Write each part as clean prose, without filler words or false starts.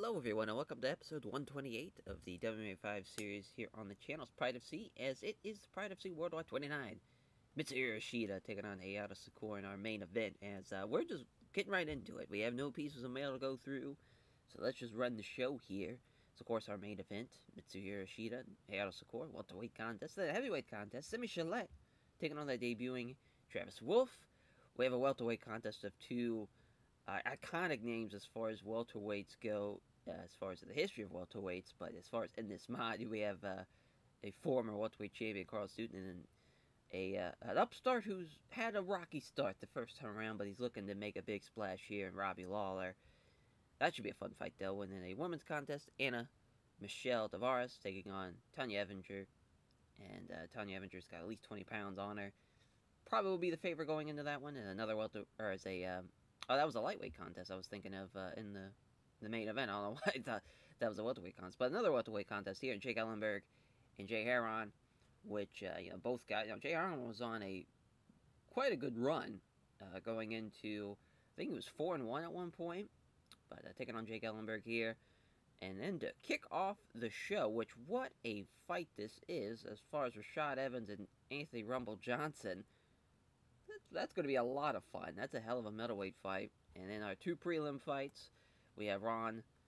Hello everyone and welcome to episode 128 of the WMMA 5 series here on the channel's Pride of C, as it is Pride of C Worldwide 29. Mitsuhiro Ishida taking on Sakurai in our main event, as we're just getting right into it. We have no pieces of mail to go through, so let's just run the show here. So of course our main event, Mitsuhiro Ishida and Sakurai, welterweight contest, the heavyweight contest, Chalet taking on the debuting Travis Wolff. We have a welterweight contest of two iconic names as far as welterweights go, as far as the history of welterweights, but as far as in this mod, we have a former welterweight champion, Carl Stuten, and an upstart who's had a rocky start the first time around, but he's looking to make a big splash here in Robbie Lawler. That should be a fun fight, though. And then a women's contest, Anna Michelle Tavares taking on Tanya Evinger, and Tanya Evinger's got at least 20 pounds on her. Probably will be the favorite going into that one, and another oh, that was a lightweight contest I was thinking of in the main event. I don't know why I thought that was a welterweight contest. But another welterweight contest here, Jakeellenberg and Jay Herron, which, both guys, Jay Herron was on quite a good run going into, I think he was 4-1 at one point. But taking on Jakeellenberg here. And then to kick off the show, which, what a fight this is, as far as Rashad Evans and Anthony Rumble Johnson. That's going to be a lot of fun. That's a hell of a middleweight fight. And then our two prelim fights, we have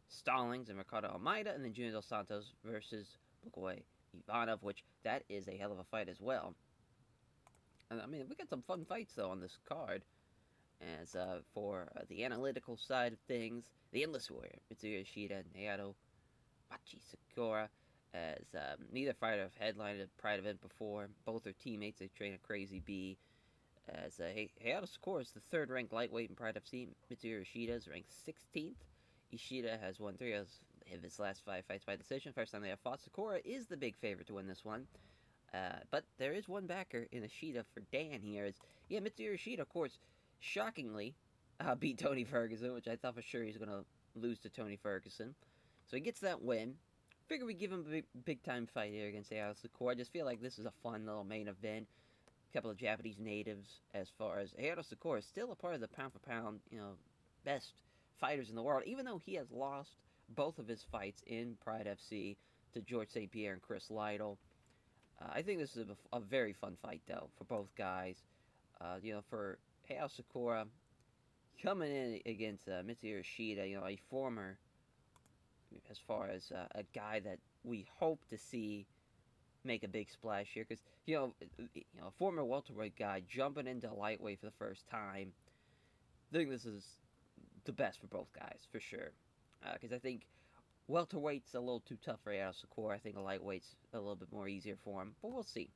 Stallings and Ricardo Almeida, and then Junior Dos Santos versus Ivanov, which that is a hell of a fight as well. And I mean, we got some fun fights though on this card. As for the analytical side of things, the Endless Warrior, Mitsuhiro Ishida and Naoto Sakura, as neither fighter have headlined a Pride event before. Both are teammates. They train at Crazy B. As Sakura is the third-ranked lightweight in Pride FC. Mitsuhiro Ishida is ranked 16th. Ishida has won 3 of his last 5 fights by decision. First time they have fought. Sakura is the big favorite to win this one. But there is one backer in Ishida for Dan here. Mitsuhiro Ishida, of course, shockingly beat Tony Ferguson, which I thought for sure he's going to lose to Tony Ferguson. So he gets that win. Figure we give him a big-time fight here against Sakura. I just feel like this is a fun little main event. Couple of Japanese natives, as far as Sakura is still a part of the pound-for-pound, best fighters in the world, even though he has lost both of his fights in Pride FC to George St. Pierre and Chris Lytle. I think this is a very fun fight, though, for both guys. For Sakura coming in against Mitsuhiro Ishida, a former, as far as a guy that we hope to see make a big splash here, because a former welterweight guy jumping into lightweight for the first time. I think this is the best for both guys for sure, because I think welterweight's a little too tough for Sakura. I think a lightweight's a little bit more easier for him, but we'll see.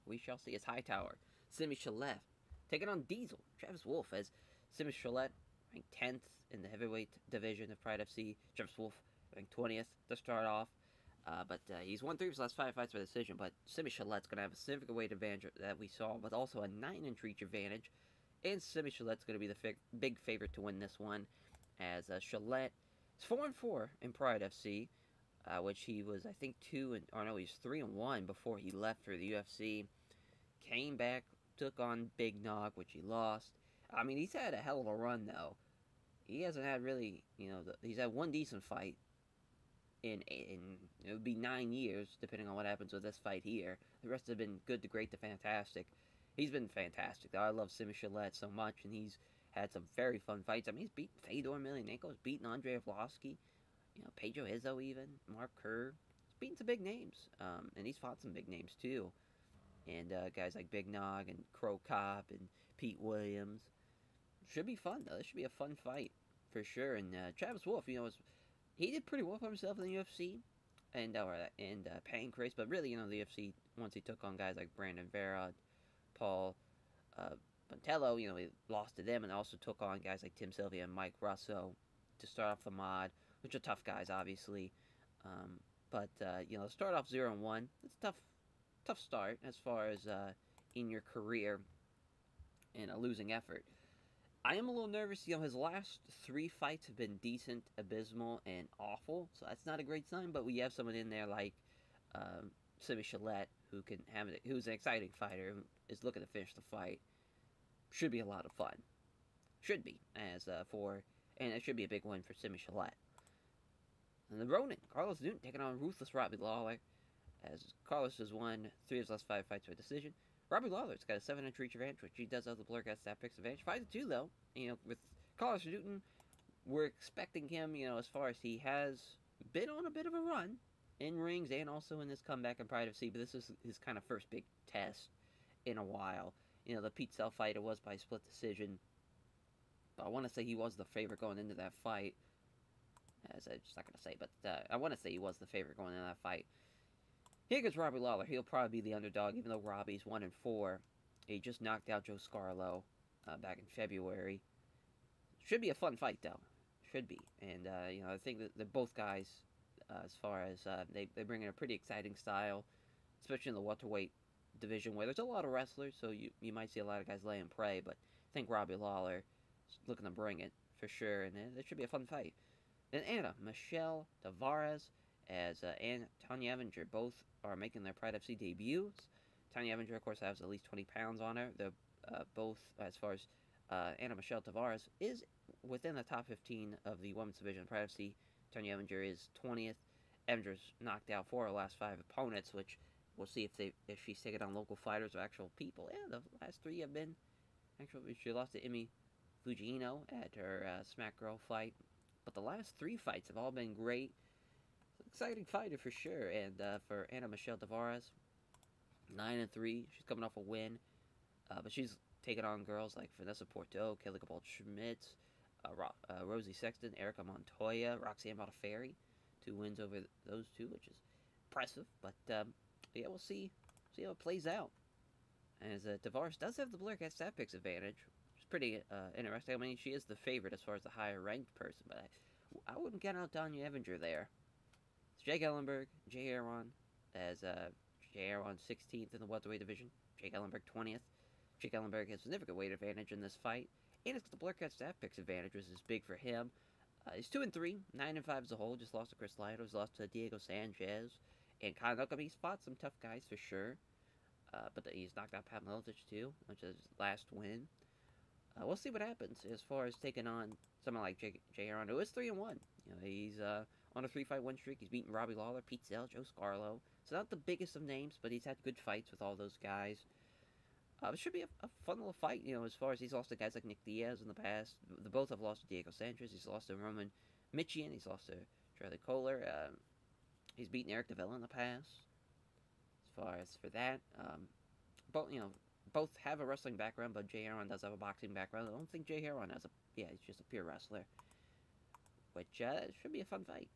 We shall see. It's Hightower, Simi Chalet taking on Diesel, Travis Wolff, as Simi Chalet ranked 10th in the heavyweight division of Pride FC. Travis Wolff ranked 20th to start off. But he's won 3 of his last 5 fights by decision, but Simi Chalet's going to have a significant weight advantage that we saw, but also a 9-inch reach advantage. And Simi Chalet's going to be the big favorite to win this one, as Chalet is 4-4 in Pride FC, which he was, I think, he's 3-1 before he left for the UFC. Came back, took on Big Nog, which he lost. I mean, he's had a hell of a run, though. He hasn't had really, he's had one decent fight. In it would be 9 years, depending on what happens with this fight here. The rest have been good to great to fantastic. He's been fantastic, though. I love Simi Chalet so much, and he's had some very fun fights. I mean, he's beaten Fedor Emelianenko, he's beaten Andrei Arlovski, Pedro Izzo even, Mark Kerr. He's beaten some big names, and he's fought some big names, too. And guys like Big Nog and Crow Cop and Pete Williams. Should be fun, though. This should be a fun fight, for sure. And Travis Wolff, he did pretty well for himself in the UFC and Pancrase, but really, the UFC, once he took on guys like Brandon Vera, Paul Pontello, he lost to them, and also took on guys like Tim Sylvia and Mike Russo to start off the mod, which are tough guys, obviously. But start off 0-1, it's a tough start as far as in your career and a losing effort. I am a little nervous. His last 3 fights have been decent, abysmal, and awful. So that's not a great sign. But we have someone in there like Simi Chalet, who's an exciting fighter, who is looking to finish the fight. Should be a lot of fun. Should be. As for and it should be a big win for Simi Chalet. And the Ronin, Carlos Newton taking on ruthless Robbie Lawler, as Carlos has won 3 of his last 5 fights by decision. Robbie Lawler's got a 7-inch reach advantage, which he does have the Blurcast stat picks advantage. 5-2 though, with Carlos Newton, we're expecting him, as far as he has been on a bit of a run in rings and also in this comeback in Pride of Sea, but this is his kind of first big test in a while. The Pete Cell fight, it was by split decision, but I want to say he was the favorite going into that fight. As I'm just not going to say, but I want to say he was the favorite going into that fight. Here goes Robbie Lawler. He'll probably be the underdog, even though Robbie's 1-4. He just knocked out Joe Scarlo back in February. Should be a fun fight, though. Should be. And, I think that they're both guys, as far as they bring in a pretty exciting style, especially in the welterweight division, where there's a lot of wrestlers, so you might see a lot of guys laying prey, but I think Robbie Lawler is looking to bring it, for sure, and it should be a fun fight. And Anna Michelle Tavares as and Tanya Evinger both are making their Pride FC debuts. Tanya Evinger, of course, has at least 20 pounds on her. They're both, as far as Anna Michelle Tavares, is within the top 15 of the women's division of Pride FC. Tanya Evinger is 20th. Evinger's knocked out 4 of her last 5 opponents, which we'll see if she's taking on local fighters or actual people. Yeah, the last 3 have been actually. She lost to Imi Fujino at her Smack Girl fight. But the last 3 fights have all been great. Exciting fighter for sure. And for Anna Michelle Tavares, 9-3. She's coming off a win. But she's taking on girls like Vanessa Porto, Kelly Cabal Schmitz, Rosie Sexton, Erica Montoya, Roxanne Modafferi. 2 wins over those 2, which is impressive. But yeah, we'll see how it plays out. As Tavares does have the Blurcast stat picks advantage. Pretty interesting. I mean, she is the favorite as far as the higher ranked person, but I wouldn't count out Tanya Evinger there. It's Jakeellenberg, Jay Herron, as Jay Herron 16th in the welterweight division, Jakeellenberg 20th. Jakeellenberg has significant weight advantage in this fight, and it's the Blurcast stat picks advantage, which is big for him. He's 2-3, 9-5 as a whole. Just lost to Chris Lytle, he's lost to Diego Sanchez, and Kyle Nuckham. He's fought some tough guys for sure, but he's knocked out Pat Miletich too, which is his last win. We'll see what happens as far as taking on someone like Jay Herron, who is 3-1. He's on a 3-fight win streak. He's beaten Robbie Lawler, Pete Cell, Joe Scarlo. So not the biggest of names, but he's had good fights with all those guys. It should be a fun little fight, as far as he's lost to guys like Nick Diaz in the past. The both have lost to Diego Sanchez. He's lost to Roman Michian. He's lost to Charlie Kohler. He's beaten Eric Davila in the past. As far as for that, both have a wrestling background, but Jay Herron does have a boxing background. I don't think Jay Herron has he's just a pure wrestler. Which should be a fun fight.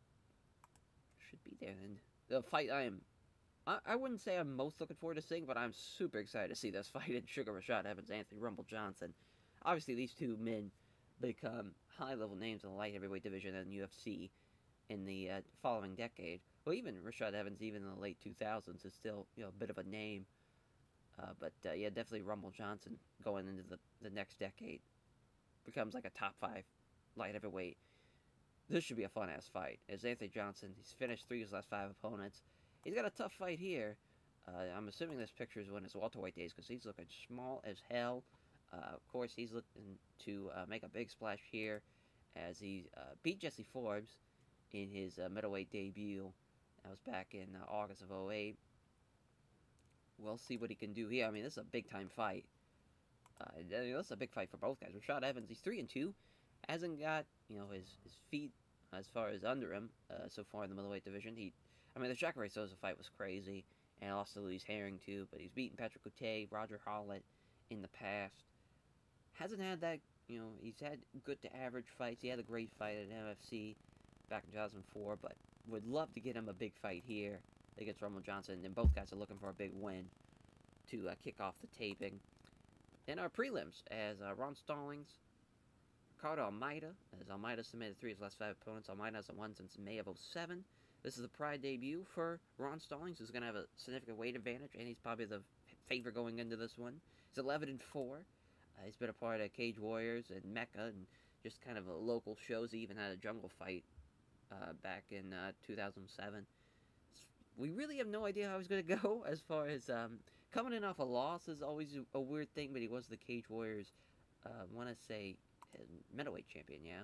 Should be there. And the fight I wouldn't say I'm most looking forward to seeing, but I'm super excited to see this fight in Sugar Rashad Evans, Anthony Rumble Johnson. Obviously, these 2 men become high-level names in the light heavyweight division and UFC in the following decade. Well, even Rashad Evans, even in the late 2000s, is still a bit of a name. But yeah, definitely Rumble Johnson going into the next decade becomes like a top 5 light heavyweight. This should be a fun-ass fight. As Anthony Johnson, he's finished 3 of his last 5 opponents. He's got a tough fight here. I'm assuming this picture is when his welterweight days, because he's looking small as hell. Of course, he's looking to make a big splash here as he beat Jesse Forbes in his middleweight debut. That was back in August of 2008. We'll see what he can do here. I mean, this is a big-time fight. This is a big fight for both guys. Rashad Evans, he's 3-2. Hasn't got, his feet as far as under him so far in the middleweight division. The Sakurai Sosa fight was crazy. And lost to Luis Herring, too. But he's beaten Patrick Cote, Roger Hollett in the past. Hasn't had that, he's had good to average fights. He had a great fight at MFC back in 2004. But would love to get him a big fight here against Rumble Johnson, and both guys are looking for a big win to kick off the taping. In our prelims, as Ron Stallings, Ricardo Almeida, as Almeida submitted 3 of his last 5 opponents. Almeida hasn't won since May of 2007. This is a Pride debut for Ron Stallings, who's going to have a significant weight advantage, and he's probably the favorite going into this one. He's 11-4. He's been a part of Cage Warriors and Mecca, and just kind of local shows. He even had a jungle fight back in 2007. We really have no idea how he's going to go as far as coming in off a loss is always a weird thing, but he was the Cage Warriors, want to say, middleweight champion, yeah?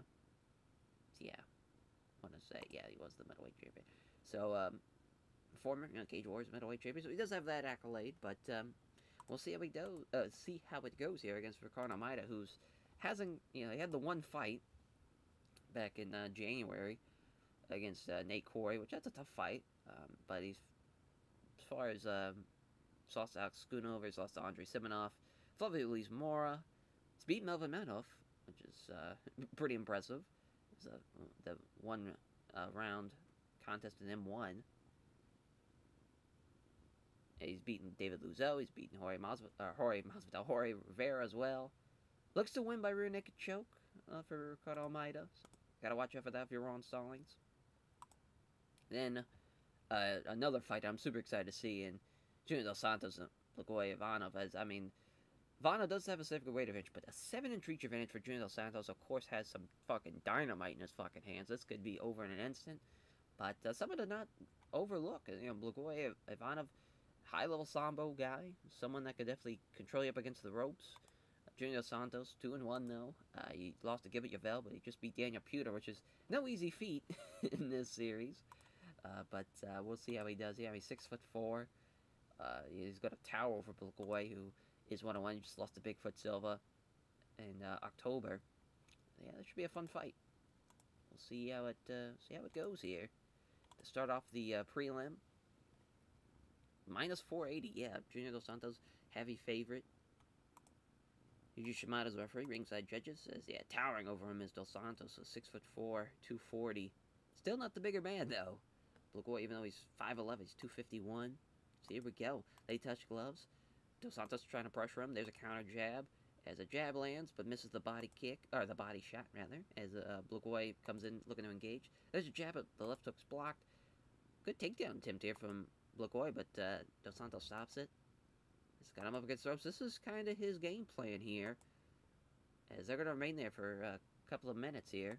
yeah, I want to say, yeah, he was the middleweight champion. So, former Cage Warriors middleweight champion, so he does have that accolade, but we'll see how see how it goes here against Ricardo Almeida, who's hasn't, he had the one fight back in January against Nate Corey, which that's a tough fight, but he's, as far as he's lost to Alex Schoonover, he's lost to Andrei Simonov, Flavio Luis Mora, he's beaten Melvin Manhoef, which is pretty impressive. It's the one round contest in M1. He's beaten David Luzo, he's beaten Jorge Rivera as well. Looks to win by rear naked choke for Ricardo Almeida. So gotta watch out for that if you're on Stallings. Then another fight I'm super excited to see in Junior Dos Santos and Ivanov. Ivanov does have a significant weight advantage, but a 7-inch reach advantage for Junior Dos Santos, of course, has some fucking dynamite in his fucking hands. This could be over in an instant. But someone to not overlook. Ivanov, high-level Sambo guy. Someone that could definitely control you up against the ropes. Junior Dos Santos, 2-1 though. He lost to Gilbert Yvel, but he just beat Daniel Puder, which is no easy feat in this series. But we'll see how he does. Yeah, he's 6'4". He's got a tower over Bulgakoy, who is 1-1. He just lost to Bigfoot Silva in October. Yeah, that should be a fun fight. We'll see how it goes here. To start off the prelim, minus 480. Yeah, Junior Dos Santos, heavy favorite. Yuji Shimada's referee. Ringside judges says, yeah, towering over him is Dos Santos, so 6'4", 240. Still not the bigger man though. Bulgakoy, even though he's 5'11", he's 251. So here we go. They touch gloves. Dos Santos trying to pressure him. There's a counter jab. As a jab lands, but misses the body kick, or the body shot, rather, as Bulgakoy comes in looking to engage. There's a jab, the left hook's blocked. Good takedown attempt here from Bulgakoy, but Dos Santos stops it. He's got him up against the ropes. This is kind of his game plan here, as they're going to remain there for a couple of minutes here.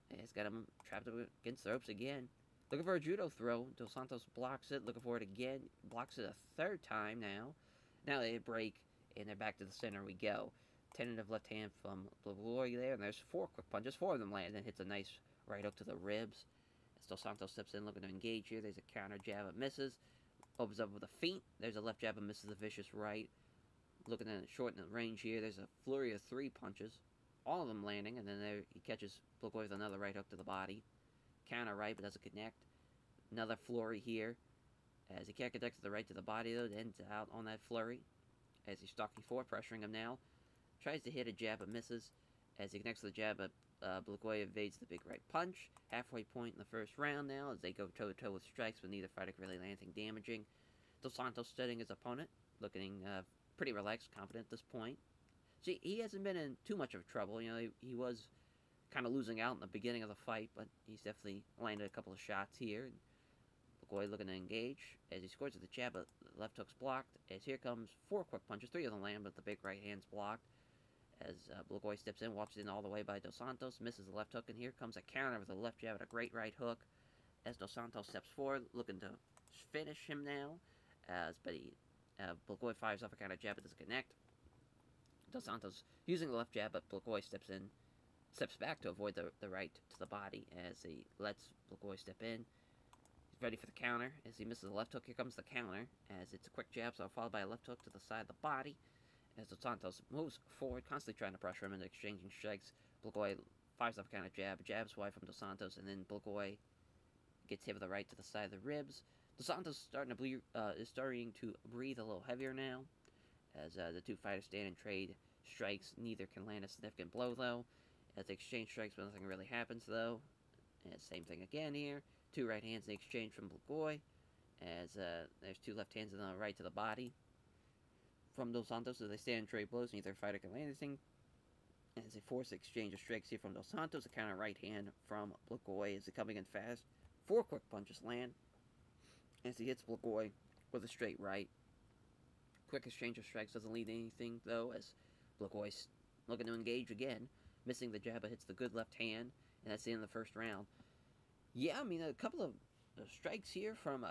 He's got him trapped up against the ropes again. Looking for a judo throw. Dos Santos blocks it. Looking for it again. Blocks it a third time now. Now they break, and they're back to the center we go. Tentative left hand from Bulgakoy there, and there's 4 quick punches. 4 of them land, and hits a nice right hook to the ribs. As Dos Santos steps in looking to engage here. There's a counter jab. It misses. Opens up with a feint. There's a left jab and misses a vicious right. Looking at shorten the range here. There's a flurry of 3 punches. All of them landing, and then there he catches Bulgakoy with another right hook to the body. Counter right, but doesn't connect. Another flurry here. As he can't connect to the right to the body, though, it ends out on that flurry. As he's stalking forward, pressuring him now. Tries to hit a jab, but misses. As he connects to the jab, but Bulgakoy evades the big right punch. Halfway point in the first round now, as they go toe-to-toe with strikes, but neither fighter really lands anything damaging. Dos Santos studying his opponent, looking pretty relaxed, confident at this point. See, he hasn't been in too much of trouble. He was kind of losing out in the beginning of the fight, but he's definitely landed a couple of shots here. Bulgakoy looking to engage. As he scores with the jab, but the left hook's blocked. As here comes 4 quick punches. 3 of them land, but the big right hand's blocked. As Bulgakoy steps in, walks in all the way by Dos Santos, misses the left hook, and here comes a counter with a left jab and a great right hook. As Dos Santos steps forward, looking to finish him now. But Bulgakoy fires off a counter jab, but doesn't connect. Dos Santos using the left jab, but Bulgakoy steps back to avoid the right to the body as he lets Bulgakoy step in. He's ready for the counter. As he misses the left hook, here comes the counter. As it's a quick jab, so followed by a left hook to the side of the body. As Dos Santos moves forward, constantly trying to pressure him into exchanging strikes. Bulgakoy fires off a counter jab, jabs wide from Dos Santos, and then Bulgakoy gets hit with the right to the side of the ribs. Dos Santos is starting to breathe a little heavier now, as the 2 fighters stand and trade strikes. Neither can land a significant blow, though. As they exchange strikes, but nothing really happens, though. And same thing again here. 2 right hands in exchange from Bulgakoy, as there's 2 left hands and a right to the body from Dos Santos as they stand and trade blows. Neither fighter can land anything. As they force the exchange of strikes here from Dos Santos, a counter right hand from Bulgakoy as they coming in fast. 4 quick punches land as he hits Bulgakoy with a straight right. Quick exchange of strikes doesn't lead to anything, though, as Bulgakoy's looking to engage again. Missing the jab, but hits the good left hand, and that's the end of the first round. Yeah, a couple of strikes here from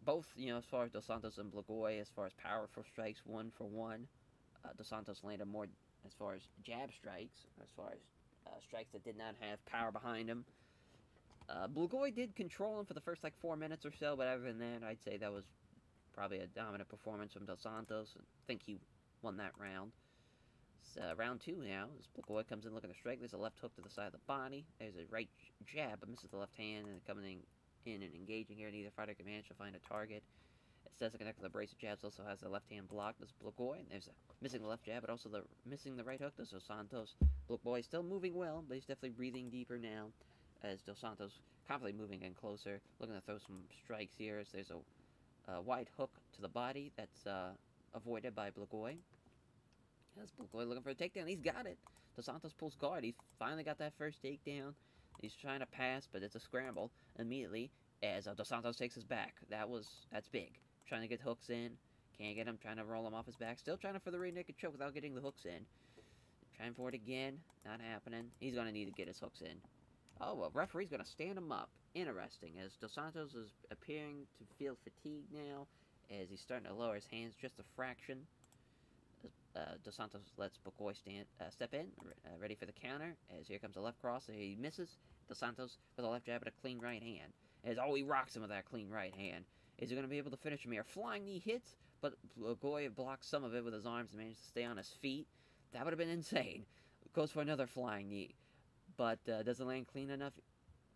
both, as far as Dos Santos and Bulgakoy, as far as powerful strikes, 1 for 1. Dos Santos landed more as far as jab strikes, as far as strikes that did not have power behind him. Blagoy did control him for the first like 4 minutes or so, but other than that, I'd say that was probably a dominant performance from Dos Santos. I think he won that round. It's round 2 now, as Blagoy comes in looking to strike. There's a left hook to the side of the body. There's a right jab, but misses the left hand, and coming in and engaging here. Neither fighter can manage to find a target. It doesn't connect with the brace of jabs, also has the left hand blocked. There's Blagoy, and there's missing the left jab, but also missing the right hook. There's Dos Santos. Blagoy still moving well, but he's definitely breathing deeper now, as Dos Santos confidently moving in closer, looking to throw some strikes here. As there's a wide hook to the body that's avoided by Blagoy. As Blagoy looking for a takedown, he's got it. Dos Santos pulls guard. He's finally got that first takedown. He's trying to pass, but it's a scramble immediately as Dos Santos takes his back. That's big. Trying to get hooks in, can't get him. Trying to roll him off his back. Still trying for the rear naked choke without getting the hooks in. Trying for it again, not happening. He's gonna need to get his hooks in. Oh, well, referee's gonna stand him up. Interesting, as Dos Santos is appearing to feel fatigue now, as he's starting to lower his hands just a fraction. Dos Santos lets Blagoy step in, ready for the counter, as here comes a left cross, and he misses. Dos Santos with a left jab and a clean right hand. As he rocks him with that clean right hand. Is he going to be able to finish him here? Flying knee hits, but Blagoy blocks some of it with his arms and manages to stay on his feet. That would have been insane. Goes for another flying knee, but doesn't land clean enough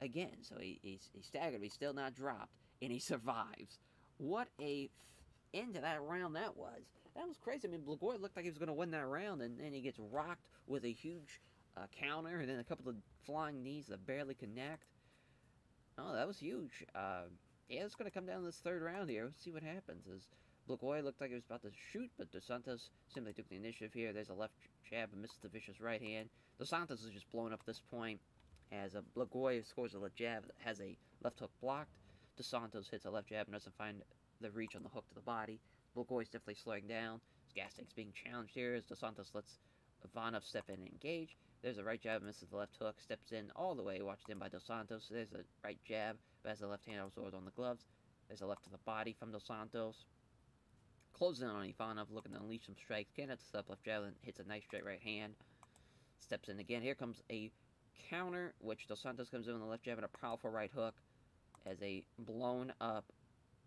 again. So he's staggered, but he's still not dropped, and he survives. What a end to that round that was. That was crazy. I mean, Blagoy looked like he was going to win that round, and then he gets rocked with a huge counter, and then a couple of flying knees that barely connect. Oh, that was huge. Yeah, it's going to come down to this third round here. Let's see what happens. As Blagoy looked like he was about to shoot, but Dos Santos simply took the initiative here. There's a left jab and misses the vicious right hand. Dos Santos is just blown up at this point, as Blagoy scores a left jab that has a left hook blocked. Dos Santos hits a left jab and doesn't find the reach on the hook to the body. Blagoy's definitely slowing down. His gas tank's being challenged here as Dos Santos lets Ivanov step in and engage. There's a right jab, misses the left hook, steps in all the way, watched in by Dos Santos. There's a right jab, but has the left hand absorbed on the gloves. There's a left to the body from Dos Santos. Closes in on Ivanov, looking to unleash some strikes. Can't hit the step left jab, and hits a nice straight right hand. Steps in again. Here comes a counter, which Dos Santos comes in with a left jab and a powerful right hook. As a blown up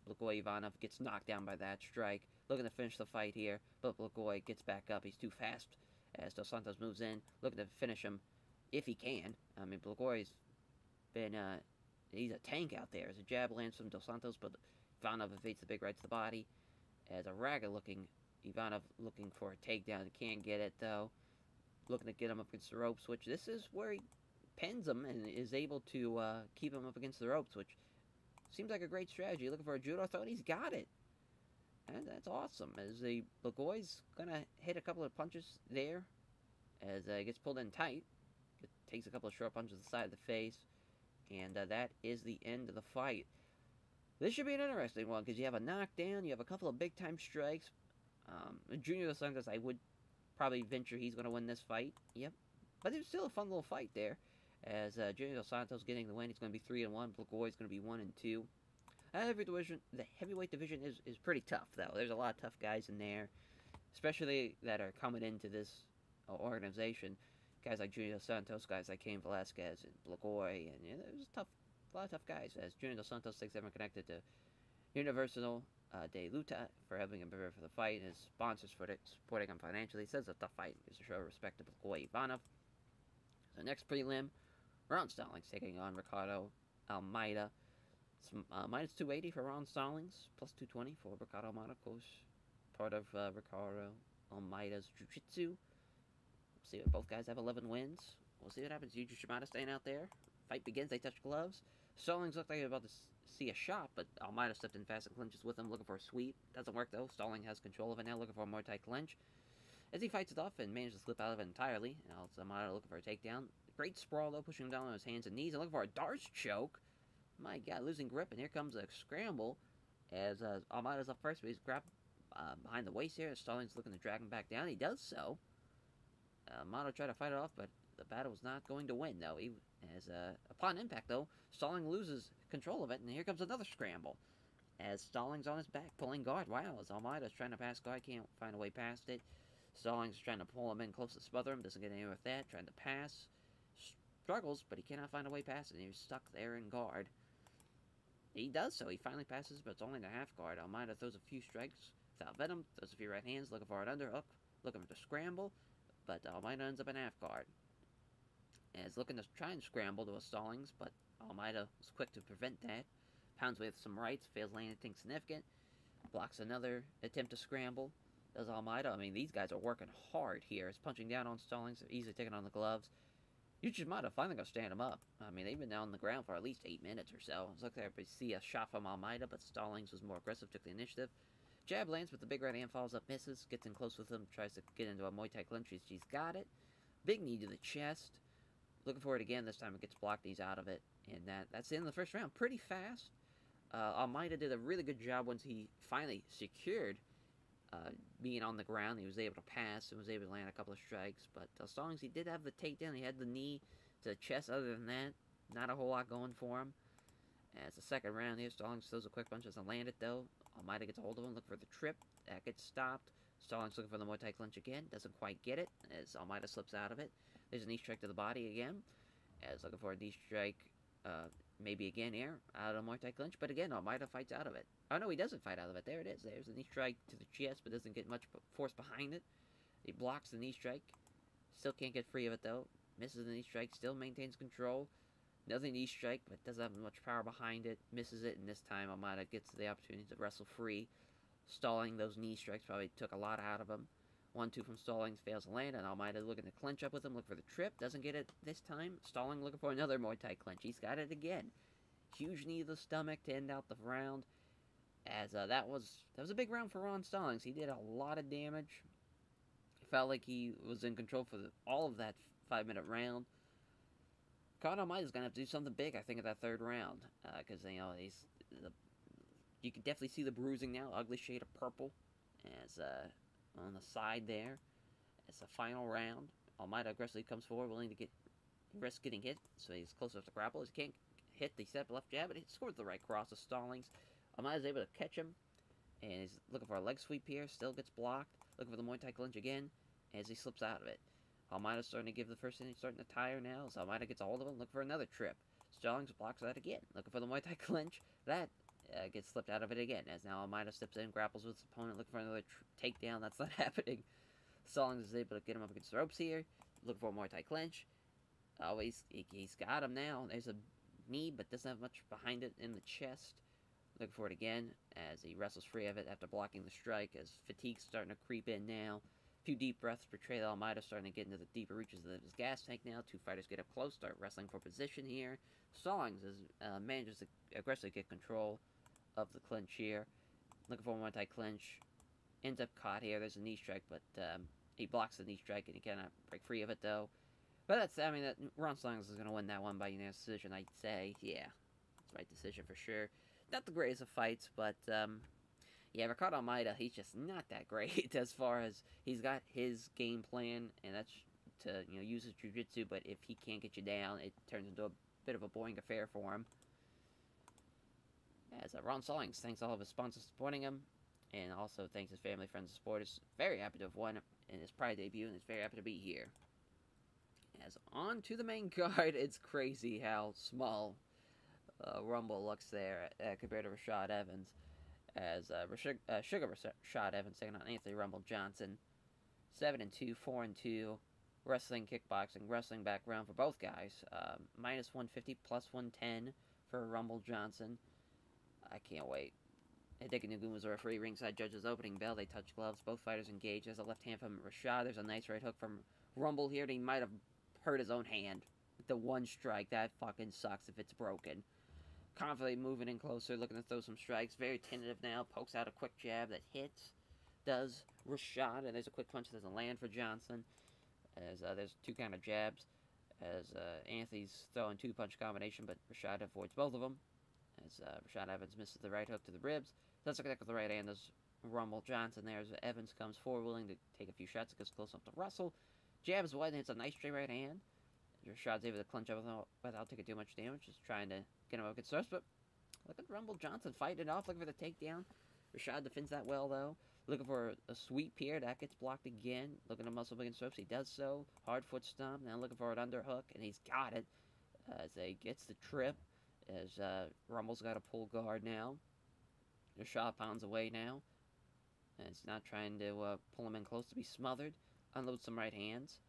Blagoy Ivanov gets knocked down by that strike. Looking to finish the fight here, but Blagoy gets back up. He's too fast as Dos Santos moves in, looking to finish him if he can. I mean, Blagoy's been, he's a tank out there. As a jab lands from Dos Santos, but Ivanov evades the big right to the body. As a ragged-looking Ivanov looking for a takedown. He can't get it, though. Looking to get him up against the ropes, which this is where he pins him and is able to keep him up against the ropes, which seems like a great strategy. Looking for a judo throw, and he's got it. And that's awesome, as the Blagoy's gonna hit a couple of punches there, as he gets pulled in tight. It takes a couple of short punches to the side of the face, and that is the end of the fight. This should be an interesting one, because you have a knockdown, you have a couple of big-time strikes. Junior Dos Santos, I would probably venture he's going to win this fight. Yep. But it was still a fun little fight there, as Junior Dos Santos getting the win. He's going to be 3-1. Blagoy's going to be 1-2. The heavyweight division is pretty tough, though. There's a lot of tough guys in there, especially that are coming into this organization. Guys like Junior Dos Santos, guys like Cain Velasquez and Blagoy, and there's a lot of tough guys. As Junior Dos Santos thinks everyone connected to Universal de Luta for helping him prepare for the fight, and his sponsors for supporting him financially. He says it's a tough fight is to show respect to Blagoy Ivanov. So next prelim, Ron Stallings taking on Ricardo Almeida. It's minus 280 for Ron Stallings, plus 220 for Ricardo Almeida, of course, part of Ricardo Almeida's jiu-jitsu. We'll see what both guys have 11 wins. We'll see what happens. Yuji Shimada staying out there. Fight begins, they touch gloves. Stallings looked like he was about to see a shot, but Almeida stepped in fast and clinches with him, looking for a sweep. Doesn't work, though. Stallings has control of it now, looking for a more tight clinch. As he fights it off and manages to slip out of it entirely. Now it's Almeida looking for a takedown. Great sprawl, though, pushing him down on his hands and knees and looking for a Darce choke. My God, losing grip, and here comes a scramble as Almeida's up first, but he's grabbed behind the waist here. Stallings looking to drag him back down. He does so. Almeida tried to fight it off, but the battle was not going to win, though. Upon impact, though, Stallings loses control of it, and here comes another scramble. As Stallings on his back, pulling guard. Wow, as Almeida's trying to pass guard, can't find a way past it. Stallings is trying to pull him in close to smother him, doesn't get anywhere with that. Trying to pass. struggles, but he cannot find a way past it. He's stuck there in guard. He does so. He finally passes, but it's only in the half guard. Almeida throws a few strikes without Vadim. Throws a few right hands, looking for an underhook, looking to scramble, but Almeida ends up in half guard. And is looking to try and scramble to a Stallings, but Almeida was quick to prevent that. Pounds with some rights, fails landing anything significant. Blocks another attempt to scramble. Does Almeida. I mean, these guys are working hard here. It's punching down on Stallings, easily taking on the gloves. Uchimata finally going to stand him up. I mean, they've been down on the ground for at least 8 minutes or so. It's like there to see a shot from Almeida, but Stallings was more aggressive, took the initiative. Jab lands, but the big right hand follows up, misses, gets in close with him, tries to get into a Muay Thai clinch. She's got it. Big knee to the chest. Looking for it again. This time it gets blocked. He's out of it. And that's the end of the first round. Pretty fast. Almeida did a really good job once he finally secured being on the ground. He was able to pass and was able to land a couple of strikes. But Stallings, he did have the takedown. He had the knee to the chest. Other than that, not a whole lot going for him. As the second round here, Stallings throws a quick punch. Doesn't land it, though. Almeida gets a hold of him. Look for the trip. That gets stopped. Stallings looking for the Muay Thai clinch again. Doesn't quite get it as Almeida slips out of it. There's a knee strike to the body again. As looking for a knee strike, maybe again here, out of Muay Thai clinch. But again, Almeida fights out of it. Oh, no, he doesn't fight out of it. There it is. There's a knee strike to the chest, but doesn't get much force behind it. He blocks the knee strike. Still can't get free of it, though. Misses the knee strike. Still maintains control. Another knee strike, but doesn't have much power behind it. Misses it, and this time Almeida gets the opportunity to wrestle free. Stalling those knee strikes probably took a lot out of him. 1-2 from Stallings, fails to land, and Almeida looking to clinch up with him, look for the trip, doesn't get it this time. Stalling looking for another Muay Thai clinch. He's got it again. Huge knee to the stomach to end out the round. As that was a big round for Ron Stallings. He did a lot of damage. Felt like he was in control for all of that 5-minute round. Ricardo Almeida's gonna have to do something big, I think, in that third round, because you can definitely see the bruising now, ugly shade of purple, as on the side there. It's the final round. Almeida aggressively comes forward, willing to risk getting hit, so he's close enough to grapple. He can't hit the step left jab, but he scores the right cross of Stallings. Almeida's able to catch him, and he's looking for a leg sweep here, still gets blocked. Looking for the Muay Thai clinch again, as he slips out of it. Almeida's starting to give the first inning, starting to tire now, so Almeida gets a hold of him, looking for another trip. Stallings blocks that again, looking for the Muay Thai clinch. That gets slipped out of it again, as now Almeida steps in, grapples with his opponent, looking for another takedown. That's not happening. Stallings is able to get him up against the ropes here, looking for a Muay Thai clinch. Oh, he's got him now. There's a knee, but doesn't have much behind it in the chest. Looking for it again, as he wrestles free of it after blocking the strike, as fatigue's starting to creep in now. A few deep breaths portray that Almeida starting to get into the deeper reaches of his gas tank now. Two fighters get up close, start wrestling for position here. Stallings manages to aggressively get control of the clinch here. Looking for a Muay Thai clinch. Ends up caught here. There's a knee strike, but he blocks the knee strike and he cannot break free of it, though. But Ron Stallings is going to win that one by unanimous decision, I'd say. Yeah, it's the right decision for sure. Not the greatest of fights, but yeah, Ricardo Almeida, he's just not that great as far as he's got his game plan, and that's to use his jiu-jitsu, but if he can't get you down, it turns into a bit of a boring affair for him. As Ron Stallings thanks all of his sponsors supporting him, and also thanks his family, friends, and supporters. Very happy to have won in his Pride debut, and is very happy to be here. As on to the main card, it's crazy how small Rumble looks there compared to Rashad Evans. As Sugar Rashad Evans taking on Anthony Rumble Johnson. 7-2, 4-2. Wrestling, kickboxing, wrestling background for both guys. Minus 150, plus 110 for Rumble Johnson. I can't wait. Hideki Nagun was the referee. Ringside judges opening bell. They touch gloves. Both fighters engage. There's a left hand from Rashad. There's a nice right hook from Rumble here. He might have hurt his own hand. The one strike. That fucking sucks if it's broken. Confidently moving in closer, looking to throw some strikes. Very tentative now. Pokes out a quick jab that hits. Does Rashad. And there's a quick punch that doesn't land for Johnson. As there's two kind of jabs. As Anthony's throwing two-punch combination, but Rashad avoids both of them. As Rashad Evans misses the right hook to the ribs. Doesn't connect with the right hand. There's Rumble Johnson there as Evans comes forward, willing to take a few shots. It gets close enough to wrestle. Jabs wide and hits a nice straight right hand. Rashad's able to clinch up without taking too much damage. Just trying to get him up against the ropes. But look at Rumble Johnson fighting it off, looking for the takedown. Rashad defends that well, though. Looking for a sweep here. That gets blocked again. Looking to muscle up against ropes. He does so. Hard foot stomp. Now looking for an underhook, and he's got it. As he gets the trip. As Rumble's got a pull guard now. Rashad pounds away now. And he's not trying to pull him in close to be smothered. Unloads some right hands.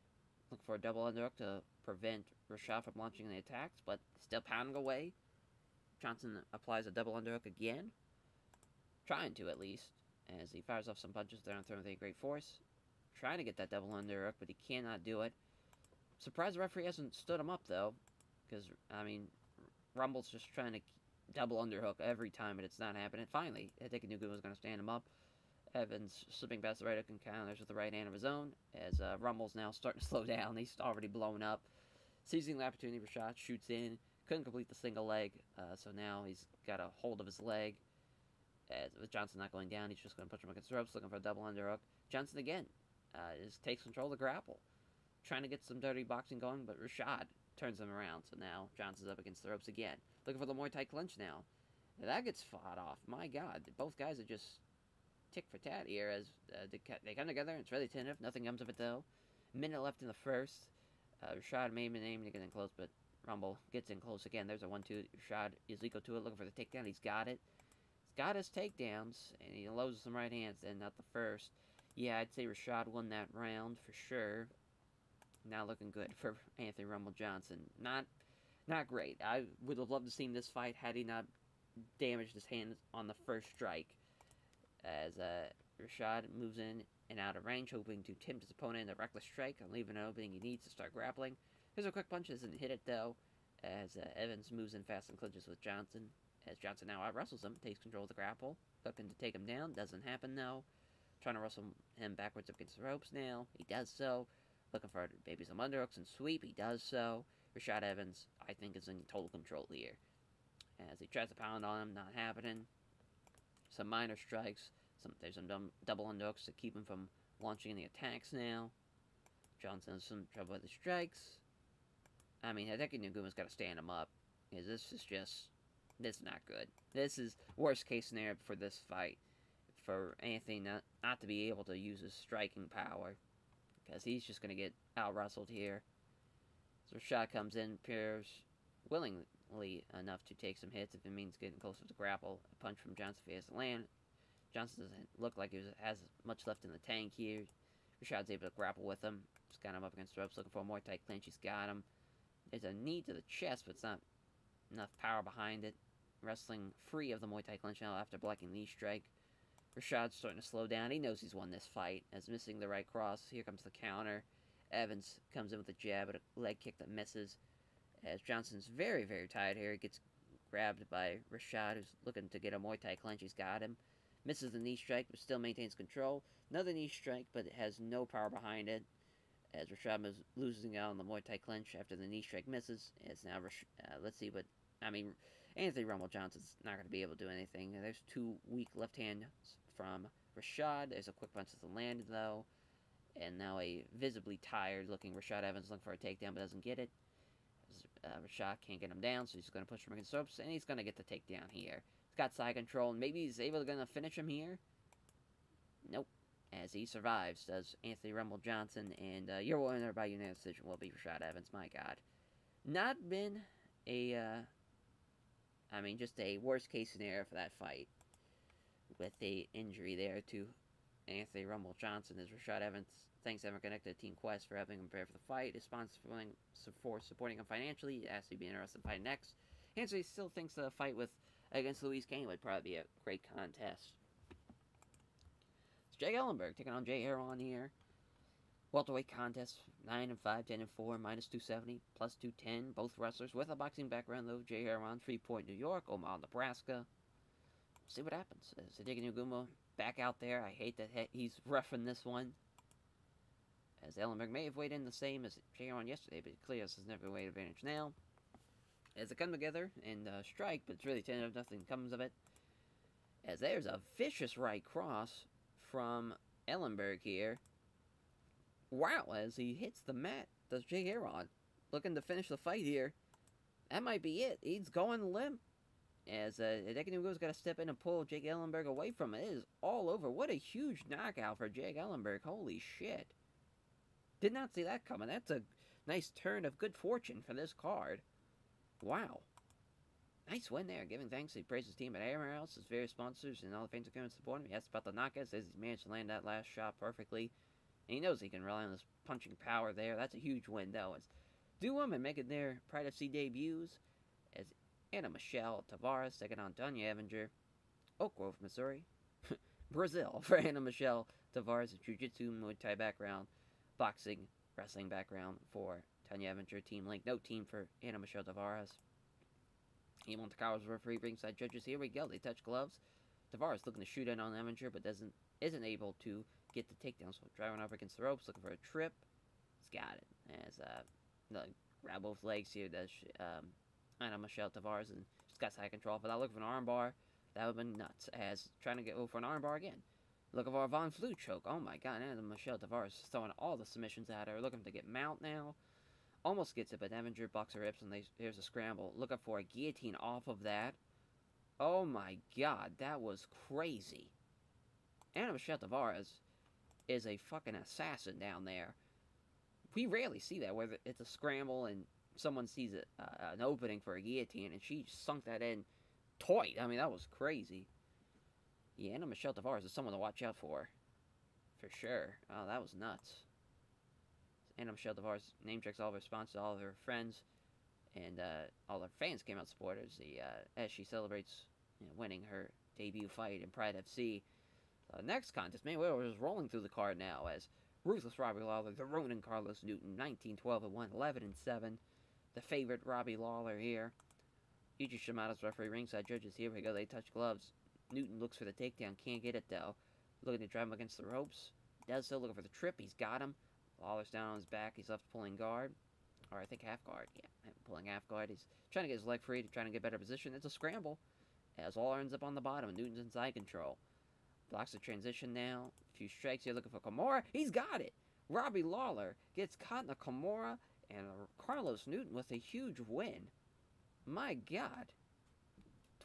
Looking for a double underhook to prevent Rashad from launching the attacks, but still pounding away. Johnson applies a double underhook again. Trying to, at least. As he fires off some punches that aren't thrown with any great force. Trying to get that double underhook, but he cannot do it. Surprised the referee hasn't stood him up, though. Because, I mean, Rumble's just trying to double underhook every time, but it's not happening. Finally, Hideki was going to stand him up. Evans slipping past the right hook and counters with the right hand of his own. As Rumble's now starting to slow down. He's already blown up. Seizing the opportunity, Rashad shoots in. Couldn't complete the single leg, so now he's got a hold of his leg. As with Johnson not going down, he's just going to push him against the ropes, looking for a double underhook. Johnson again just takes control of the grapple. Trying to get some dirty boxing going, but Rashad turns him around. So now Johnson's up against the ropes again. Looking for the Muay Thai clinch now. And that gets fought off. My God, both guys are just tick for tat here as they come together. It's really tentative. Nothing comes of it, though. Minute left in the first. Rashad may have been aiming to get in close, but Rumble gets in close again. There's a 1-2. Rashad is equal to it, looking for the takedown. He's got it. He's got his takedowns, and he loads some right hands, and not the first. Yeah, I'd say Rashad won that round for sure. Not looking good for Anthony Rumble Johnson. Not great. I would have loved to see this fight had he not damaged his hands on the first strike. As Rashad moves in and out of range, hoping to tempt his opponent in a reckless strike and leave an opening he needs to start grappling. Here's a quick punch, doesn't hit it though, as Evans moves in fast and clinches with Johnson. As Johnson now out-wrestles him, takes control of the grapple, looking to take him down, doesn't happen though. Trying to wrestle him backwards up against the ropes now, he does so. Looking for maybe some underhooks and sweep, he does so. Rashad Evans, I think, is in total control here. As he tries to pound on him, not happening. Some minor strikes. There's some double underhooks to keep him from launching any attacks now. Johnson has some trouble with the strikes. I mean, Hideki Naguma's got to stand him up. Because this is not good. This is worst case scenario for this fight. For Anthony not to be able to use his striking power. Because he's just going to get out-wrestled here. So Rashad comes in, appears willingly enough to take some hits if it means getting closer to grapple. A punch from Johnson if he has to land. Johnson doesn't look like he has much left in the tank here. Rashad's able to grapple with him. Just got him up against the ropes, looking for a Muay Thai clinch. He's got him. There's a knee to the chest, but it's not enough power behind it. Wrestling free of the Muay Thai clinch now after blocking the knee strike. Rashad's starting to slow down. He knows he's won this fight. As missing the right cross. Here comes the counter. Evans comes in with a jab, but a leg kick that misses. As Johnson's very, very tired here. He gets grabbed by Rashad, who's looking to get a Muay Thai clinch. He's got him. Misses the knee strike, but still maintains control. Another knee strike, but it has no power behind it. As Rashad is losing out on the Muay Thai clinch after the knee strike misses. It's now, let's see what, Anthony Rumble Johnson's not going to be able to do anything. There's two weak left hands from Rashad. There's a quick punch to the land, though. And now a visibly tired looking Rashad Evans looking for a takedown, but doesn't get it. Rashad can't get him down, so he's going to push him against the ropes, and he's going to get the takedown here. He's got side control, and maybe he's able to finish him here. Nope. As he survives, does Anthony Rumble Johnson, and your winner by unanimous decision will be Rashad Evans. My God. Not been a, just a worst-case scenario for that fight. With the injury there to Anthony Rumble Johnson, as Rashad Evans thanks Ever Connected Team Quest for helping him prepare for the fight. His sponsor for supporting him financially. He asked to be interested in fighting next. And so he still thinks the fight against Luis Kane would probably be a great contest. It's Jakeellenberg taking on Jay Herron here. Welterweight contest, 9-5, 10-4, -270, +210. Both wrestlers with a boxing background, though. Jay Herron, Freeport, New York, Omaha, Nebraska. See what happens. Hideki Nagumo back out there. I hate that he's roughing this one. As Ellenberg may have weighed in the same as Jay Herron yesterday, but clearly has never weight advantage now. As they come together and strike, but it's really tentative, nothing comes of it. As there's a vicious right cross from Ellenberg here. Wow, as he hits the mat, does Jay Herron. Looking to finish the fight here. That might be it. He's going limp. As Jakeellenberg's got to step in and pull Jakeellenberg away from it. It is all over. What a huge knockout for Jakeellenberg. Holy shit. Did not see that coming. That's a nice turn of good fortune for this card. Wow. Nice win there. Giving thanks. He praised his team at Air House, his various sponsors, and all the fans who came and supported him. He asked about the knockouts. Says he's managed to land that last shot perfectly. And he knows he can rely on his punching power there. That's a huge win, though. As WMMA making their Pride FC debuts as Ana Michelle Tavares taking on Tanya Evinger. Oak Grove, Missouri. Brazil for Ana Michelle Tavares. Jiu-Jitsu, Muay Thai background. Boxing, wrestling background for Tanya Evinger. Team Link. No team for Ana Michelle Tavares. Ivanov referee, ringside judges. Here we go. They touch gloves. Tavares looking to shoot in on Evinger, but isn't able to get the takedown. So driving up against the ropes, looking for a trip. He's got it. As grab both legs here. Does Ana Michelle Tavares and just got side control. But looking for an armbar. That would have been nuts. As trying to go for an armbar again. Looking for a Von Flue choke. Oh my god. Ana Michelle Tavares throwing all the submissions at her. Looking to get mount now. Almost gets it, but Evinger bucks her hips, and there's a scramble. Looking for a guillotine off of that. Oh my god, that was crazy. Ana Michelle Tavares is a fucking assassin down there. We rarely see that, where it's a scramble and someone sees an opening for a guillotine, and she sunk that in tight. I mean, that was crazy. Yeah, Ana Michelle Tavares is someone to watch out for sure. Oh, that was nuts. Ana Michelle Tavares name checks all of her sponsors, all of her friends, and all her fans came out supporters as she celebrates winning her debut fight in Pride FC. Next contest, Mayweather is rolling through the card now as Ruthless Robbie Lawler, the Ronin Carlos Newton, 19-12-1, 11-7. The favorite Robbie Lawler here. Yuji Shimada's referee, ringside judges. Here we go. They touch gloves. Newton looks for the takedown, can't get it though. Looking to drive him against the ropes. Does so, looking for the trip. He's got him. Lawler's down on his back. He's left pulling guard. Or I think half guard. Yeah, pulling half guard. He's trying to get his leg free, trying to get better position. It's a scramble. As Lawler ends up on the bottom, and Newton's in side control. Blocks the transition now. A few strikes here looking for Kimura. He's got it! Robbie Lawler gets caught in a Kimura, and Carlos Newton with a huge win. My god.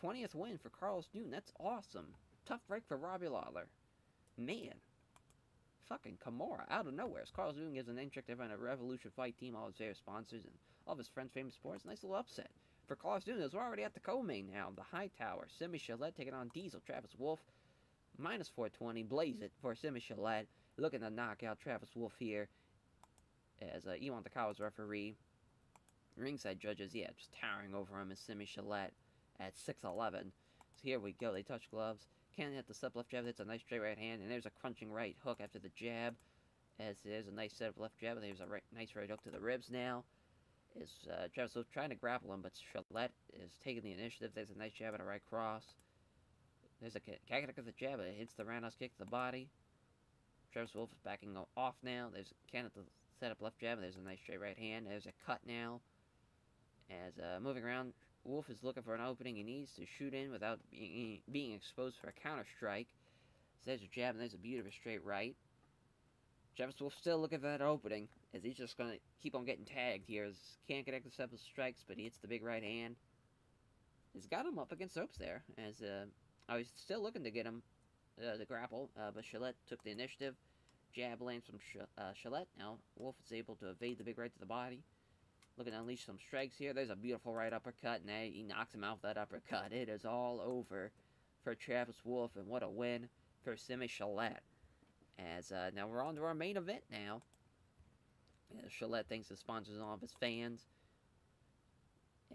20th win for Carlos Newton. That's awesome. Tough break for Robbie Lawler. Man. Fucking Kimura out of nowhere. As Carlos Newton gives a name check to everyone at Revolution Fight Team, all his various sponsors, and all of his friends, famous sports. Nice little upset. For Carlos Newton, we're already at the co-main now. The High Tower. Simi Chalet taking on Diesel. Travis Wolf. Minus 420. Blaze it for Simi Chalet. Looking to knock out Travis Wolf here. As Iwan Takawa's referee. Ringside judges, yeah, just towering over him is Simi Chalet at 6'11". So here we go. They touch gloves. Can't hit the step left jab. That's a nice straight right hand. And there's a crunching right hook after the jab. As there's a nice set of left jab. There's a nice right hook to the ribs now. Is Travis Wolf trying to grapple him, but Chalet is taking the initiative. There's a nice jab and a right cross. There's a kick at the jab. It hits the roundhouse kick to the body. Travis Wolf is backing off now. There's a can at the set up left jab. There's a nice straight right hand. There's a cut now. As moving around, Wolf is looking for an opening he needs to shoot in without being exposed for a counter strike. So there's a jab and there's a beautiful straight right. Travis Wolf still looking for that opening, as he's just going to keep on getting tagged here. As can't connect the several strikes, but he hits the big right hand. He's got him up against the ropes there, as I was still looking to get him the grapple, but Chalet took the initiative. Jab lands from Chalet. Now Wolf is able to evade the big right to the body. Looking to unleash some strikes here. There's a beautiful right uppercut, and he knocks him out with that uppercut. It is all over for Travis Wolf, and what a win for Simi Chalet. As now we're on to our main event now. Chalet thanks the sponsors and all of his fans.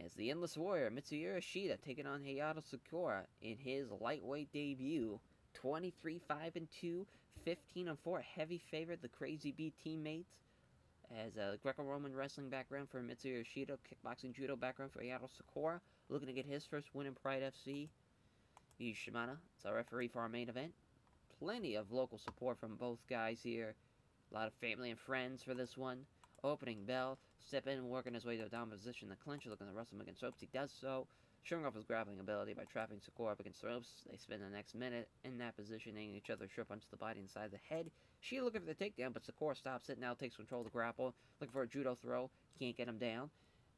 As the Endless Warrior, Mitsuhiro Ishida, taking on Hayato Sakura in his lightweight debut. 23-5-2, 15-4, heavy favorite, the Crazy Bee teammates. As a Greco-Roman wrestling background for Mitsuhiro Ishida, kickboxing judo background for Hayato Sakura, looking to get his first win in Pride FC. Yuji Shimada, it's our referee for our main event. Plenty of local support from both guys here. A lot of family and friends for this one. Opening bell, step in, working his way to a down position. The clincher, looking to wrestle him against ropes. He does so, showing off his grappling ability by trapping Sakura up against the ropes. They spend the next minute in that position, aiming each other short punch to the body inside the head. She looking for the takedown, but Sakura stops it, now takes control of the grapple. Looking for a judo throw, can't get him down.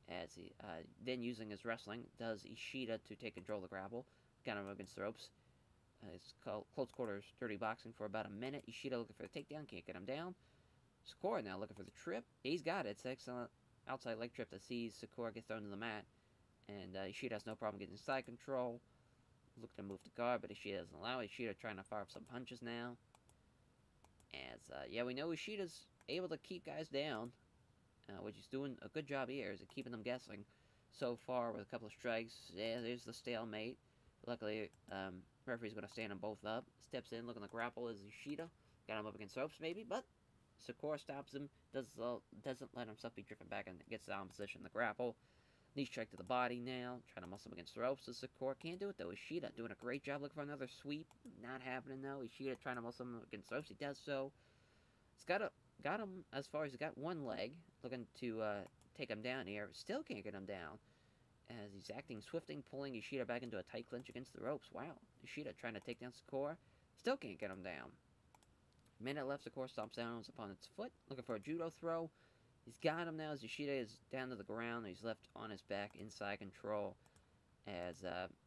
as he then using his wrestling does Ishida to take control of the grapple, got him against the ropes. It's called close quarters dirty boxing for about a minute. Ishida looking for the takedown, can't get him down. Sakurai now looking for the trip. He's got it. It's an excellent outside leg trip that sees Sakurai get thrown to the mat, and Ishida has no problem getting side control. Looking to move the guard, but Ishida doesn't allow it. Ishida trying to fire up some punches now. As yeah, we know Ishida's able to keep guys down, which he's doing a good job here, is keeping them guessing so far with a couple of strikes. Yeah, there's the stalemate. Luckily, referee's going to stand them both up. Steps in, looking to grapple is Ishida. Got him up against ropes maybe, but Sakurai stops him. Doesn't let himself be driven back and gets down in position to grapple. Knee strike to the body now. Trying to muscle him against the ropes. Sakurai can't do it though. Ishida doing a great job looking for another sweep. Not happening though. Ishida trying to muscle him against the ropes. He does so. He's got him as far as he got one leg. Looking to take him down here. Still can't get him down. As he's acting swifting, pulling Ishida back into a tight clinch against the ropes. Wow. Ishida trying to take down Sakurai. Still can't get him down. Minute left, Sakurai stomps down on his opponent's foot. Looking for a judo throw. He's got him now as Ishida is down to the ground. He's left on his back, inside control. As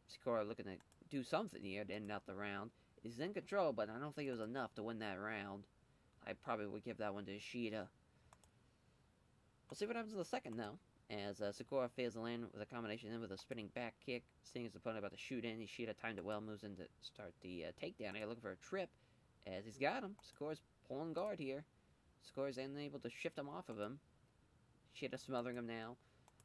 Sakurai looking to do something here to end out the round. He's in control, but I don't think it was enough to win that round. I probably would give that one to Ishida. We'll see what happens in the second, though. As Sakurai fails to land with a combination in with a spinning back kick. Seeing his opponent about to shoot in, Ishida timed it well, moves in to start the takedown here, looking for a trip. As he's got him, Sakurai's pulling guard here. Sakurai's unable to shift him off of him. Ishida smothering him now.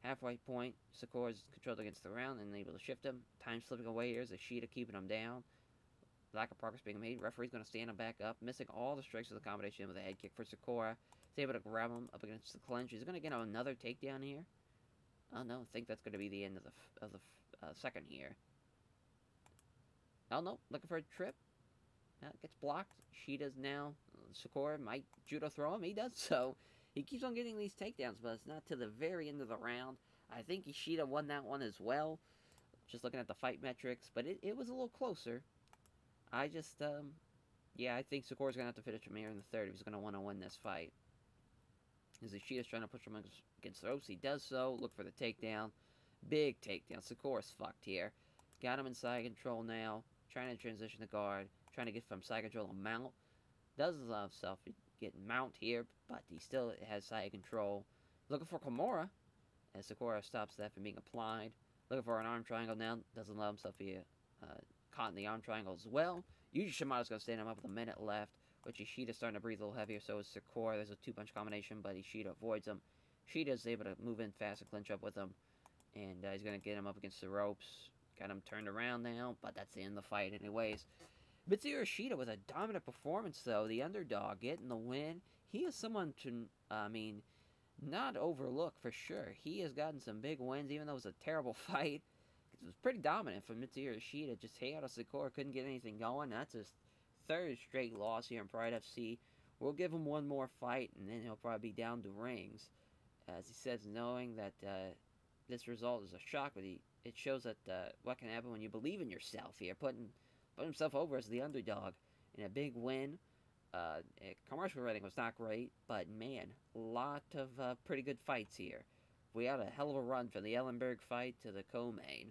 Halfway point, Sakurai's controlled against the ground and able to shift him. Time slipping away here as Ishida keeping him down. Lack of progress being made. Referee's going to stand him back up. Missing all the strikes of the combination with a head kick for Sakurai. He's able to grab him up against the clinch. He's going to get another takedown here. Oh no, I think that's going to be the end of the second here. Oh no, looking for a trip. Gets blocked. Ishida's now. Sakurai might judo throw him. He does so. He keeps on getting these takedowns, but it's not to the very end of the round. I think Ishida won that one as well. Just looking at the fight metrics, but it was a little closer. I just, yeah, I think Sakurai's going to have to finish him here in the third if he's going to want to win this fight. As Ishida's trying to push him against the ropes, he does so. Look for the takedown. Big takedown. Sakurai's fucked here. Got him in side control now. Trying to transition the guard. Trying to get from side control to mount. Does allow himself to get mount here, but he still has side control. Looking for Kimura, as Sakurai stops that from being applied. Looking for an arm triangle now. Doesn't allow himself to be caught in the arm triangle as well. Yuji Shimada's going to stand him up with a minute left, which Ishida's starting to breathe a little heavier, so is Sakurai. There's a two-punch combination, but Ishida avoids him. Ishida's able to move in fast and clinch up with him, and he's going to get him up against the ropes. Got him turned around now, but that's the end of the fight anyways. Mitsuya Ishida with a dominant performance, though. The underdog getting the win. He is someone to, not overlook for sure. He has gotten some big wins, even though it was a terrible fight. It was pretty dominant from Mitsuya Ishida. Just hang out of Sakurai, couldn't get anything going. That's his third straight loss here in Pride FC. We'll give him one more fight, and then he'll probably be down to rings. As he says, knowing that this result is a shock, but it shows that what can happen when you believe in yourself here. Put himself over as the underdog in a big win. Commercial rating was not great, but man, a lot of pretty good fights here. We had a hell of a run from the Ellenberg fight to the co-main.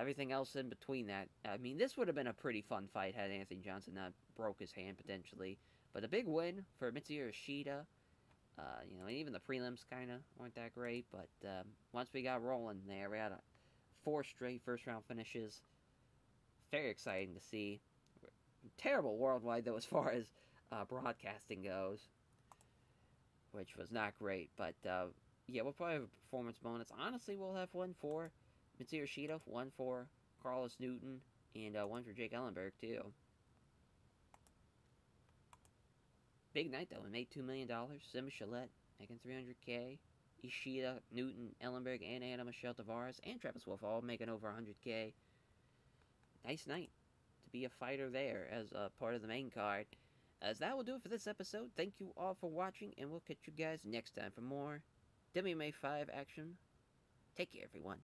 Everything else in between that. I mean, this would have been a pretty fun fight had Anthony Johnson not broke his hand potentially. But a big win for Mitsuya Ishida. You know, even the prelims kind of weren't that great. But once we got rolling there, we had 4 straight first-round finishes. Very exciting to see. Terrible worldwide, though, as far as broadcasting goes, which was not great. But yeah, we'll probably have a performance bonus. Honestly, we'll have one for Mitsuya Ishida, one for Carlos Newton, and one for Jakeellenberg, too. Big night, though. We made $2 million. Simba Chalet making $300K. Ishida, Newton, Ellenberg, and Anna Michelle Tavares, and Travis Wolf all making over $100K. Nice night to be a fighter there as a part of the main card. As that will do it for this episode. Thank you all for watching, and we'll catch you guys next time for more WMMA 5 action. Take care, everyone.